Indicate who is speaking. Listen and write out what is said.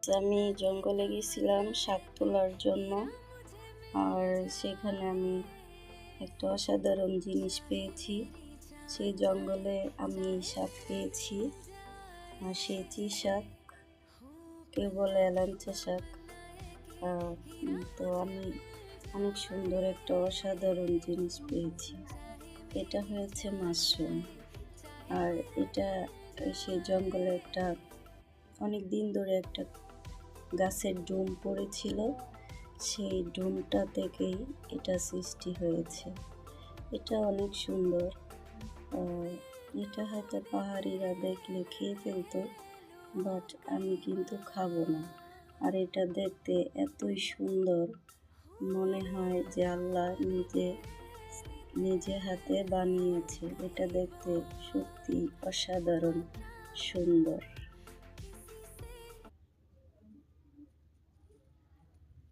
Speaker 1: আমি জঙ্গলে গেছিলাম শাক তোলার জন্য। আর সেখানে আমি একটা অসাধারণ জিনিস পেয়েছি। সেই জঙ্গলে আমি শাক পেয়েছি, আর সেটি শাক কেউ বলে এলাঞ্চা শাক। তো আমি অনেক সুন্দর একটা অসাধারণ জিনিস পেয়েছি। এটা হয়েছে মাশরুম। আর এটা সেই জঙ্গলে একটা অনেক দিন ধরে একটা গাছের ডুম পড়েছিল, সেই ডুমটা থেকেই এটা সৃষ্টি হয়েছে। এটা অনেক সুন্দর। এটা হয়তো পাহাড়িরা দেখলে খেয়ে ফেলতো, বাট আমি কিন্তু খাবো না। আর এটা দেখতে এতই সুন্দর, মনে হয় যে আল্লাহ নিজে হাতে বানিয়েছে। এটা দেখতে সত্যি অসাধারণ সুন্দর।